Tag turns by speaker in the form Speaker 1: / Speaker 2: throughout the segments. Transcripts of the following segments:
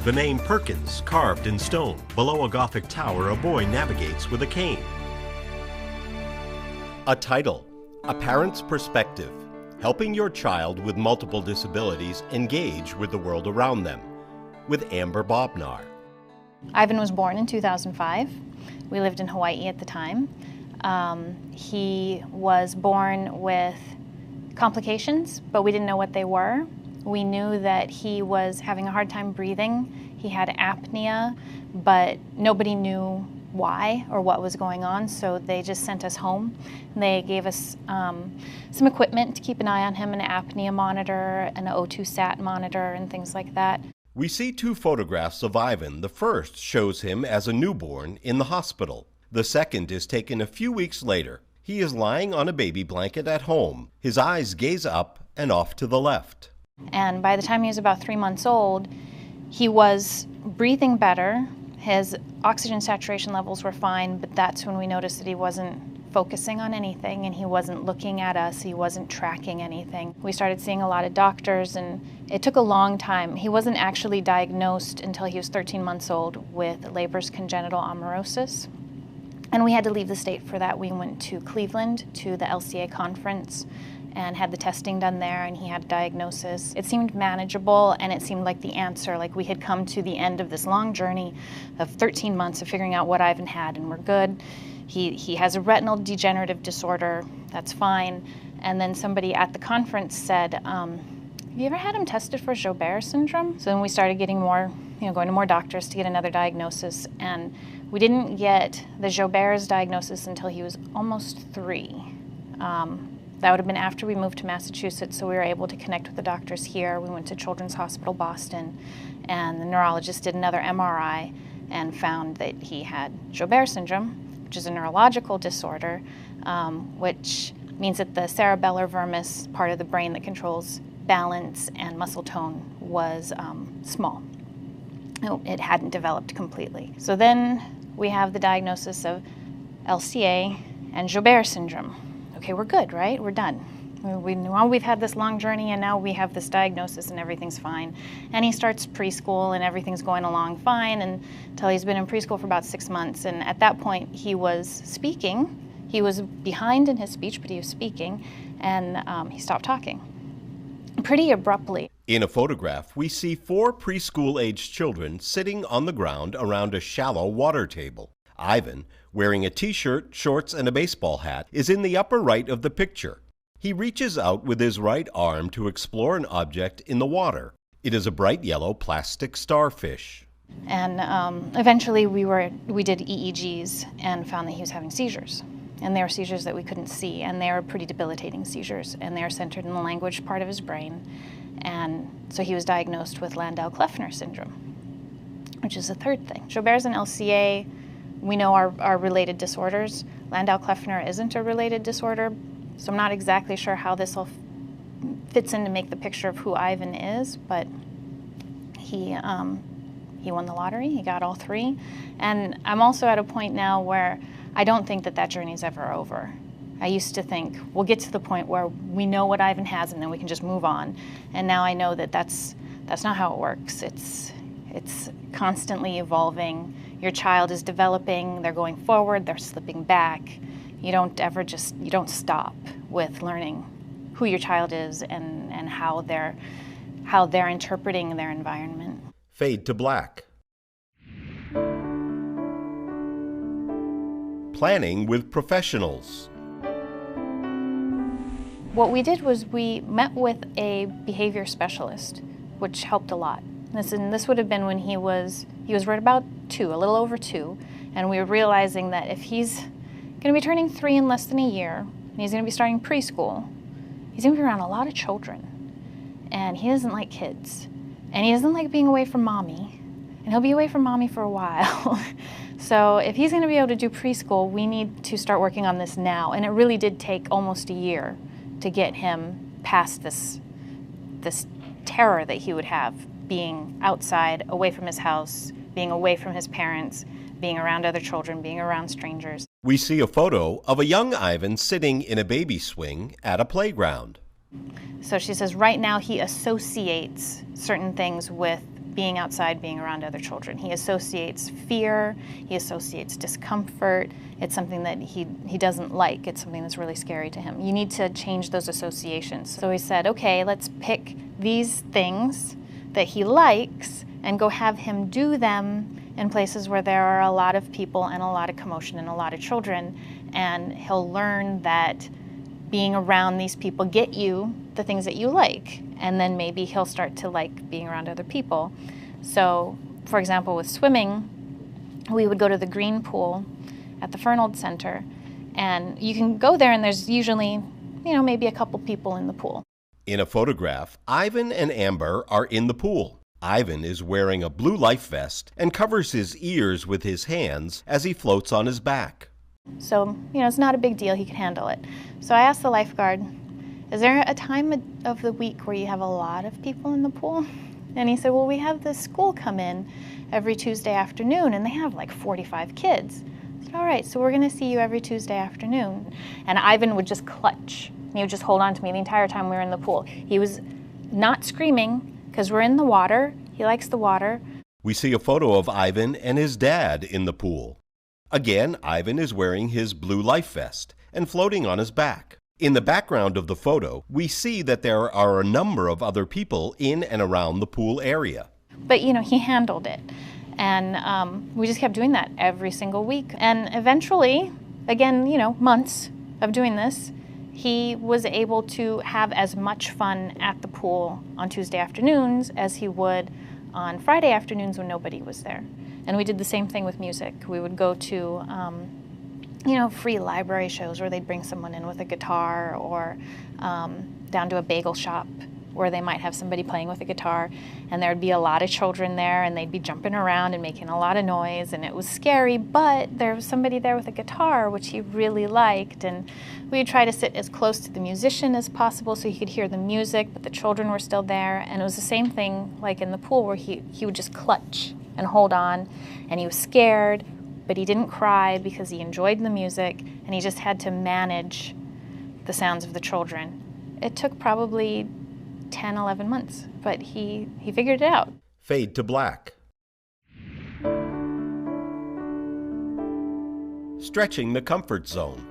Speaker 1: The name Perkins carved in stone. Below a Gothic tower, a boy navigates with a cane. A title, A Parent's Perspective, helping your child with multiple disabilities engage with the world around them, with Amber Bobnar.
Speaker 2: Ivan was born in 2005. We lived in Hawaii at the time. He was born with complications, but we didn't know what they were. We knew that he was having a hard time breathing. He had apnea, but nobody knew why or what was going on, so they just sent us home. They gave us some equipment to keep an eye on him, an apnea monitor, an O2 sat monitor, and things like that.
Speaker 1: We see two photographs of Ivan. The first shows him as a newborn in the hospital. The second is taken a few weeks later. He is lying on a baby blanket at home. His eyes gaze up and off to the left.
Speaker 2: And by the time he was about 3 months old, he was breathing better. His oxygen saturation levels were fine, but that's when we noticed that he wasn't focusing on anything and he wasn't looking at us, he wasn't tracking anything. We started seeing a lot of doctors and it took a long time. He wasn't actually diagnosed until he was 13 months old with Leber's congenital amaurosis. And we had to leave the state for that. We went to Cleveland to the LCA conference and had the testing done there, and he had a diagnosis. It seemed manageable, and it seemed like the answer, like we had come to the end of this long journey of 13 months of figuring out what Ivan had, and we're good. He has a retinal degenerative disorder, that's fine. And then somebody at the conference said, have you ever had him tested for Joubert syndrome? So then we started getting more, going to more doctors to get another diagnosis, and we didn't get the Joubert's diagnosis until he was almost 3. That would have been after we moved to Massachusetts, so we were able to connect with the doctors here. We went to Children's Hospital Boston, and the neurologist did another MRI and found that he had Joubert syndrome, which is a neurological disorder, which means that the cerebellar vermis, part of the brain that controls balance and muscle tone, was small. It hadn't developed completely. So then we have the diagnosis of LCA and Joubert syndrome. Okay, we're good, right? We're done. We've had this long journey and now we have this diagnosis and everything's fine. And he starts preschool and everything's going along fine until he's been in preschool for about 6 months. And at that point he was speaking. He was behind in his speech, but he was speaking, and he stopped talking pretty abruptly.
Speaker 1: In a photograph, we see 4 preschool-aged children sitting on the ground around a shallow water table. Ivan, wearing a t-shirt, shorts, and a baseball hat, is in the upper right of the picture. He reaches out with his right arm to explore an object in the water. It is a bright yellow plastic starfish.
Speaker 2: And eventually we did EEGs and found that he was having seizures. And they were seizures that we couldn't see, and they were pretty debilitating seizures, and they were centered in the language part of his brain. And so he was diagnosed with Landau-Kleffner syndrome, which is the third thing. Joubert's and LCA, we know are related disorders. Landau-Kleffner isn't a related disorder, so I'm not exactly sure how this all fits in to make the picture of who Ivan is, but he won the lottery, he got all 3. And I'm also at a point now where I don't think that journey's ever over. I used to think we'll get to the point where we know what Ivan has and then we can just move on. And now I know that that's not how it works. It's constantly evolving. Your child is developing, they're going forward, they're slipping back. You don't stop with learning who your child is and how they're interpreting their environment.
Speaker 1: Fade to black. Planning with professionals.
Speaker 2: What we did was we met with a behavior specialist, which helped a lot. This would have been when he was right about 2, a little over 2, and we were realizing that if he's going to be turning 3 in less than a year, and he's going to be starting preschool, he's going to be around a lot of children, and he doesn't like kids, and he doesn't like being away from mommy, and he'll be away from mommy for a while. So if he's going to be able to do preschool, we need to start working on this now, and it really did take almost a year to get him past this terror that he would have being outside, away from his house, being away from his parents, being around other children, being around strangers.
Speaker 1: We see a photo of a young Ivan sitting in a baby swing at a playground.
Speaker 2: So she says right now he associates certain things with being outside, being around other children. He associates fear, he associates discomfort. It's something that he doesn't like. It's something that's really scary to him. You need to change those associations. So he said, okay, let's pick these things that he likes and go have him do them in places where there are a lot of people and a lot of commotion and a lot of children. And he'll learn that being around these people get you the things that you like. And then maybe he'll start to like being around other people. So, for example, with swimming, we would go to the green pool at the Fernald Center. And you can go there and there's usually, maybe a couple people in the pool.
Speaker 1: In a photograph, Ivan and Amber are in the pool. Ivan is wearing a blue life vest and covers his ears with his hands as he floats on his back.
Speaker 2: So, it's not a big deal. He can handle it. So I asked the lifeguard, is there a time of the week where you have a lot of people in the pool? And he said, well, we have this school come in every Tuesday afternoon, and they have like 45 kids. I said, all right, so we're going to see you every Tuesday afternoon. And Ivan would just clutch. He would just hold on to me the entire time we were in the pool. He was not screaming because we're in the water. He likes the water.
Speaker 1: We see a photo of Ivan and his dad in the pool. Again, Ivan is wearing his blue life vest and floating on his back. In the background of the photo, we see that there are a number of other people in and around the pool area.
Speaker 2: But, he handled it. And we just kept doing that every single week. And eventually, again, months of doing this, he was able to have as much fun at the pool on Tuesday afternoons as he would on Friday afternoons when nobody was there. And we did the same thing with music. We would go to, free library shows where they'd bring someone in with a guitar, or down to a bagel shop where they might have somebody playing with a guitar, and there'd be a lot of children there, and they'd be jumping around and making a lot of noise, and it was scary, but there was somebody there with a guitar, which he really liked, and we would try to sit as close to the musician as possible so he could hear the music, but the children were still there, and it was the same thing like in the pool where he would just clutch and hold on, and he was scared, but he didn't cry because he enjoyed the music, and he just had to manage the sounds of the children. It took probably 10, 11 months, but he figured it out.
Speaker 1: Fade to black. Stretching the comfort zone.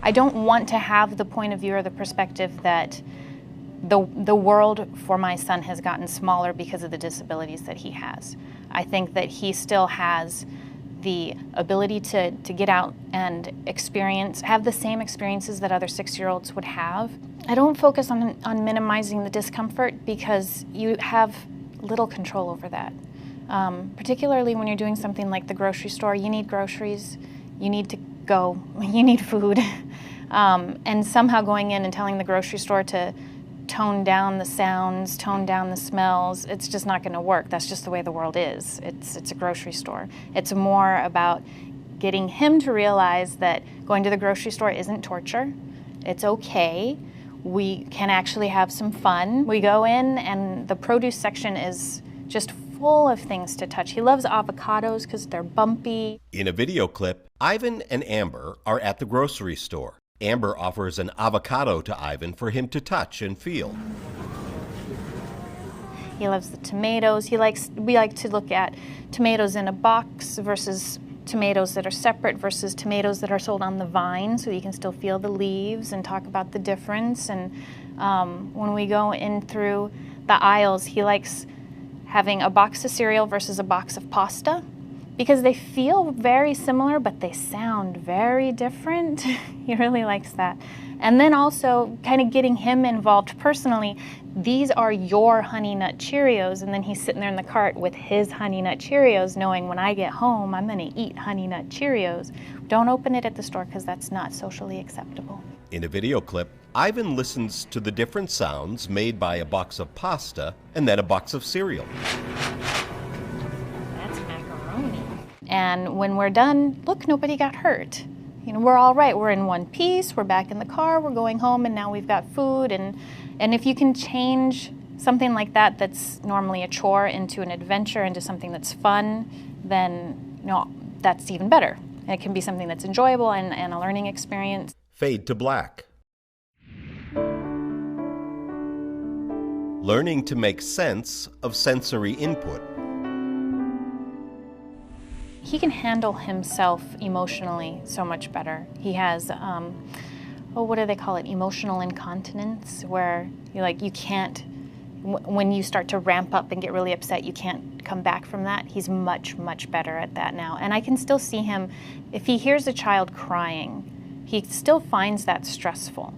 Speaker 2: I don't want to have the point of view or the perspective that the world for my son has gotten smaller because of the disabilities that he has. I think that he still has the ability to get out and have the same experiences that other 6-year-olds would have. I don't focus on minimizing the discomfort because you have little control over that. Particularly when you're doing something like the grocery store, you need groceries, you need to go, you need food. And somehow going in and telling the grocery store to tone down the sounds, tone down the smells, it's just not going to work. That's just the way the world is. It's a grocery store. It's more about getting him to realize that going to the grocery store isn't torture. It's okay. We can actually have some fun. We go in and the produce section is just full of things to touch. He loves avocados because they're bumpy.
Speaker 1: In a video clip, Ivan and Amber are at the grocery store. Amber offers an avocado to Ivan for him to touch and feel.
Speaker 2: He loves the tomatoes. We like to look at tomatoes in a box versus tomatoes that are separate versus tomatoes that are sold on the vine, so you can still feel the leaves and talk about the difference. And when we go in through the aisles, he likes having a box of cereal versus a box of pasta, because they feel very similar, but they sound very different. He really likes that. And then also kind of getting him involved personally. These are your Honey Nut Cheerios, and then he's sitting there in the cart with his Honey Nut Cheerios, knowing when I get home, I'm gonna eat Honey Nut Cheerios. Don't open it at the store because that's not socially acceptable.
Speaker 1: In a video clip, Ivan listens to the different sounds made by a box of pasta and then a box of cereal.
Speaker 2: And when we're done, look, nobody got hurt. We're all right. We're in one piece. We're back in the car. We're going home, and now we've got food. And if you can change something like that that's normally a chore into an adventure, into something that's fun, then that's even better. It can be something that's enjoyable and a learning experience.
Speaker 1: Fade to black. learning to make sense of sensory input.
Speaker 2: He can handle himself emotionally so much better. He has, what do they call it? Emotional incontinence, where you can't, when you start to ramp up and get really upset, you can't come back from that. He's much, much better at that now. And I can still see him, if he hears a child crying, he still finds that stressful.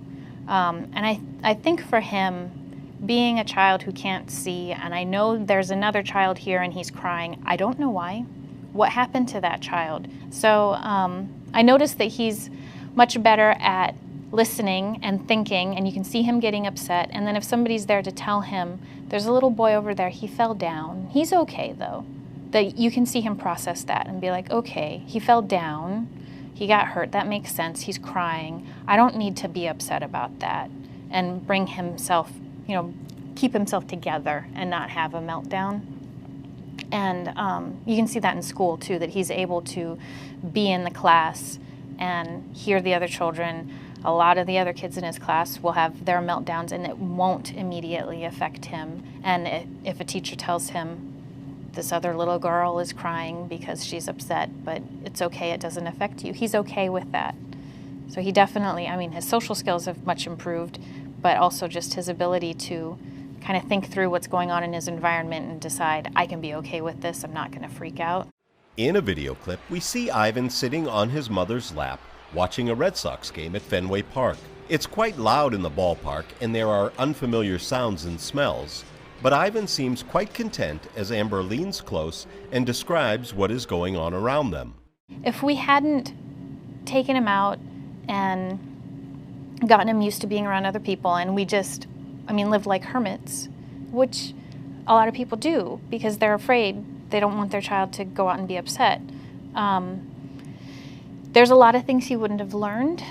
Speaker 2: And I think for him, being a child who can't see, and I know there's another child here and he's crying, I don't know why. What happened to that child? So I noticed that he's much better at listening and thinking, and you can see him getting upset. And then if somebody's there to tell him, there's a little boy over there, he fell down. He's okay though. That you can see him process that and be like, okay, he fell down, he got hurt, that makes sense, he's crying. I don't need to be upset about that, and bring himself, keep himself together and not have a meltdown. And you can see that in school too, that he's able to be in the class and hear the other children. A lot of the other kids in his class will have their meltdowns and it won't immediately affect him. And if a teacher tells him, this other little girl is crying because she's upset, but it's okay, it doesn't affect you, he's okay with that. So he definitely, his social skills have much improved, but also just his ability to kind of think through what's going on in his environment and decide, I can be okay with this, I'm not going to freak out.
Speaker 1: In a video clip, we see Ivan sitting on his mother's lap, watching a Red Sox game at Fenway Park. It's quite loud in the ballpark, and there are unfamiliar sounds and smells, but Ivan seems quite content as Amber leans close and describes what is going on around them.
Speaker 2: If we hadn't taken him out and gotten him used to being around other people, and we just, lived like hermits, which a lot of people do because they're afraid, they don't want their child to go out and be upset. There's a lot of things he wouldn't have learned.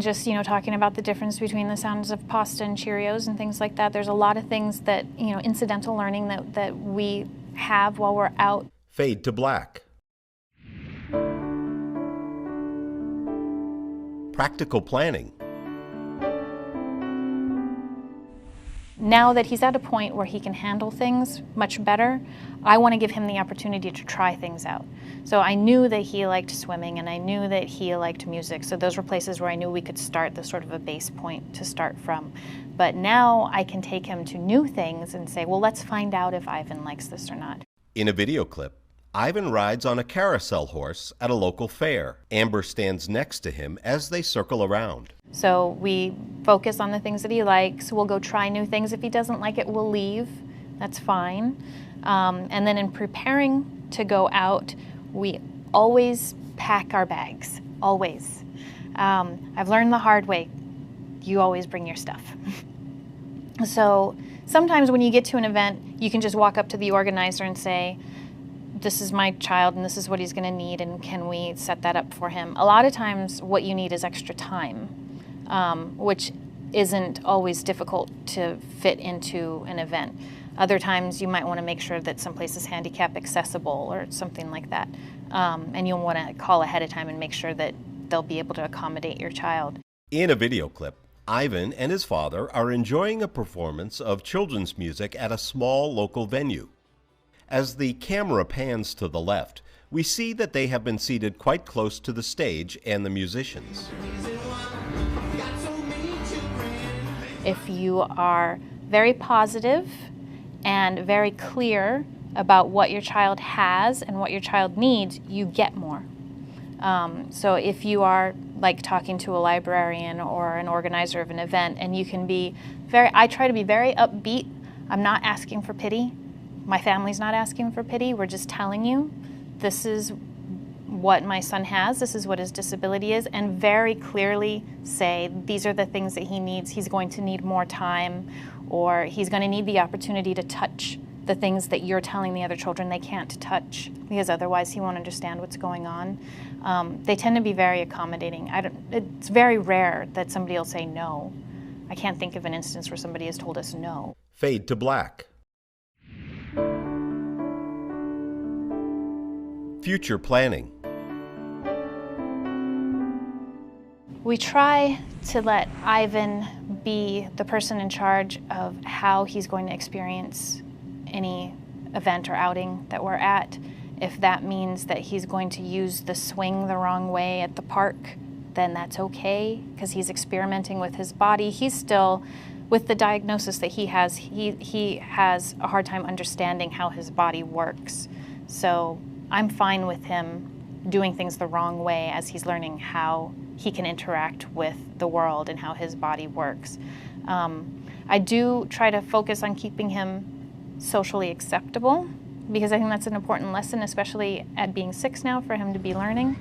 Speaker 2: Just, talking about the difference between the sounds of pasta and Cheerios and things like that. There's a lot of things that, incidental learning that we have while we're out.
Speaker 1: Fade to black. Practical planning.
Speaker 2: Now that he's at a point where he can handle things much better, I want to give him the opportunity to try things out. So I knew that he liked swimming and I knew that he liked music. So those were places where I knew we could start the sort of a base point to start from. But now I can take him to new things and say, well, let's find out if Ivan likes this or not.
Speaker 1: In a video clip, Ivan rides on a carousel horse at a local fair. Amber stands next to him as they circle around.
Speaker 2: So we focus on the things that he likes. We'll go try new things. If he doesn't like it, we'll leave. That's fine. And then in preparing to go out, we always pack our bags, always. I've learned the hard way. You always bring your stuff. So sometimes when you get to an event, you can just walk up to the organizer and say, this is my child and this is what he's going to need, and can we set that up for him? A lot of times what you need is extra time, which isn't always difficult to fit into an event. Other times you might want to make sure that someplace is handicap accessible or something like that. And you'll want to call ahead of time and make sure that they'll be able to accommodate your child.
Speaker 1: In a video clip, Ivan and his father are enjoying a performance of children's music at a small local venue. As the camera pans to the left, we see that they have been seated quite close to the stage and the musicians.
Speaker 2: If you are very positive and very clear about what your child has and what your child needs, you get more. So if you are like talking to a librarian or an organizer of an event, and you can be I try to be very upbeat. I'm not asking for pity. My family's not asking for pity. We're just telling you, this is what my son has, this is what his disability is, and very clearly say, these are the things that he needs. He's going to need more time, or he's going to need the opportunity to touch the things that you're telling the other children they can't touch, because otherwise he won't understand what's going on. They tend to be very accommodating. It's very rare that somebody will say no. I can't think of an instance where somebody has told us no.
Speaker 1: Fade to black. Future planning.
Speaker 2: We try to let Ivan be the person in charge of how he's going to experience any event or outing that we're at. If that means that he's going to use the swing the wrong way at the park, then that's okay, because he's experimenting with his body. He's still, with the diagnosis that he has a hard time understanding how his body works. So I'm fine with him doing things the wrong way as he's learning how he can interact with the world and how his body works. I do try to focus on keeping him socially acceptable, because I think that's an important lesson, especially at being 6 now, for him to be learning.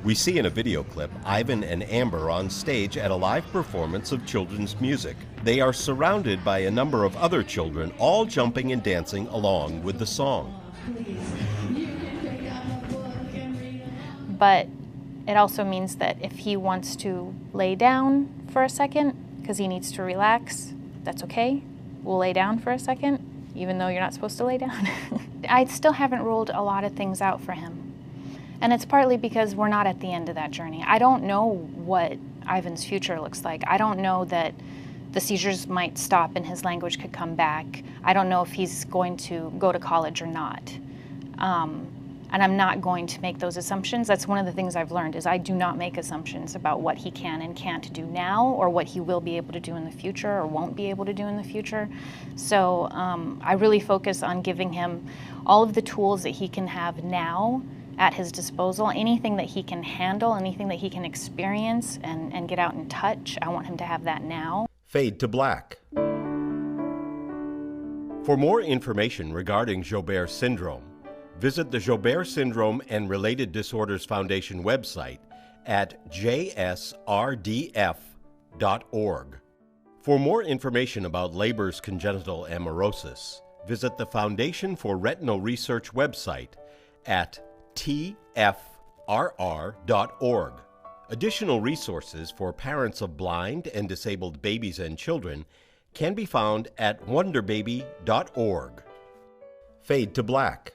Speaker 1: We see in a video clip Ivan and Amber on stage at a live performance of children's music. They are surrounded by a number of other children, all jumping and dancing along with the song.
Speaker 2: But it also means that if he wants to lay down for a second, because he needs to relax, that's okay. We'll lay down for a second, even though you're not supposed to lay down. I still haven't ruled a lot of things out for him. And it's partly because we're not at the end of that journey. I don't know what Ivan's future looks like. I don't know that the seizures might stop and his language could come back. I don't know if he's going to go to college or not. And I'm not going to make those assumptions. That's one of the things I've learned, is I do not make assumptions about what he can and can't do now, or what he will be able to do in the future or won't be able to do in the future. So I really focus on giving him all of the tools that he can have now at his disposal. Anything that he can handle, anything that he can experience and get out and touch, I want him to have that now.
Speaker 1: Fade to black. For more information regarding Joubert syndrome, visit the Joubert Syndrome and Related Disorders Foundation website at jsrdf.org. For more information about Leber's congenital amaurosis, visit the Foundation for Retinal Research website at tfrr.org. Additional resources for parents of blind and disabled babies and children can be found at wonderbaby.org. Fade to black.